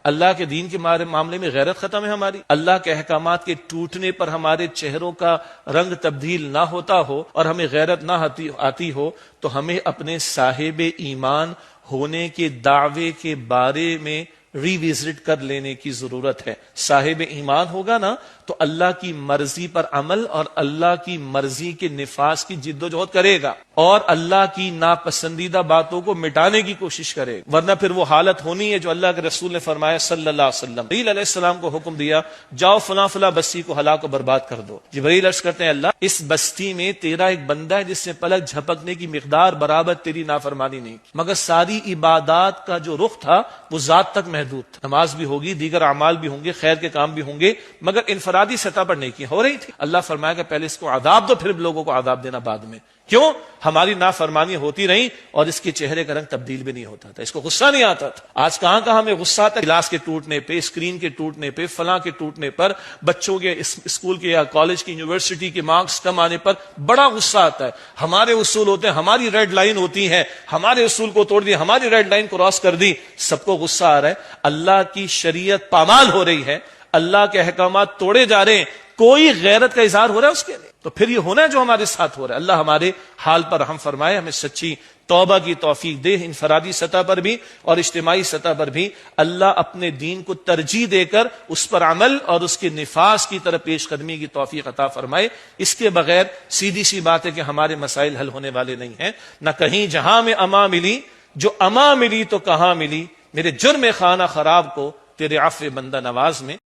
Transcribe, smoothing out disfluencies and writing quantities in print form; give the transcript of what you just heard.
اللہ کے دین کے معاملے میں غیرت ختم ہے ہماری؟ اللہ کے احکامات کے ٹوٹنے پر ہمارے چہروں کا رنگ تبدیل نہ ہوتا ہو اور ہمیں غیرت نہ آتی ہو تو ہمیں اپنے صاحب ایمان ہونے کے دعوے کے بارے میں ریوزٹ کر لینے کی ضرورت ہے۔ صاحب ایمان ہوگا نا تو اللہ کی مرضی پر عمل اور اللہ کی مرضی کے نفاذ کی جد و جہد کرے گا اور اللہ کی ناپسندیدہ باتوں کو مٹانے کی کوشش کرے گا، ورنہ پھر وہ حالت ہونی ہے جو اللہ کے رسول نے فرمایا صلی اللہ علیہ وسلم۔ جبرائیل علیہ السلام کو حکم دیا جاؤ فلاں فلاں بستی کو ہلاک و برباد کر دو۔ جبرائیل عرض کرتے ہیں اللہ اس بستی میں تیرا ایک بندہ ہے جس نے پلک جھپکنے کی مقدار برابر تیری نافرمانی نہیں کی، مگر ساری عبادات کا جو رخ تھا وہ ذات تک محدود تھا۔ نماز بھی ہوگی، دیگر اعمال بھی ہوں گے، خیر کے کام بھی ہوں گے، مگر انفرادی سطح پر نیکیاں ہو رہی تھی۔ اللہ فرمایا کہ پہلے اس کو عذاب دو، پھر لوگوں کو عذاب دینا بعد میں۔ کیوں؟ ہماری نافرمانی ہوتی رہی اور اس کے چہرے کا رنگ تبدیل بھی نہیں ہوتا تھا، اس کو غصہ نہیں آتا تھا۔ آج کہاں ہمیں غصہ آتا ہے؟ گلاس کے ٹوٹنے پہ، اسکرین کے ٹوٹنے پہ، فلاں کے ٹوٹنے پر، بچوں کے اسکول کے یا کالج کی یونیورسٹی کے مارکس کم آنے پر بڑا غصہ آتا ہے۔ ہمارے اصول ہوتے ہیں، ہماری ریڈ لائن ہوتی ہے، ہمارے اصول کو توڑ دی، ہماری ریڈ لائن کراس کر دی، سب کو غصہ آ رہا ہے۔ اللہ کی شریعت پامال ہو رہی ہے، اللہ کے احکامات توڑے جا رہے ہیں، کوئی غیرت کا اظہار ہو رہا ہے اس کے لیے؟ تو پھر یہ ہونا ہے جو ہمارے ساتھ ہو رہا ہے۔ اللہ ہمارے حال پر رحم فرمائے، ہمیں سچی توبہ کی توفیق دے، انفرادی سطح پر بھی اور اجتماعی سطح پر بھی اللہ اپنے دین کو ترجیح دے کر اس پر عمل اور اس کے نفاذ کی طرف پیش قدمی کی توفیق عطا فرمائے۔ اس کے بغیر سیدھی سی بات ہے کہ ہمارے مسائل حل ہونے والے نہیں ہیں۔ نہ کہیں جہاں میں اما ملی، جو اما ملی تو کہاں ملی، میرے جرم خانہ خراب کو تیرے عفو بندہ نواز میں۔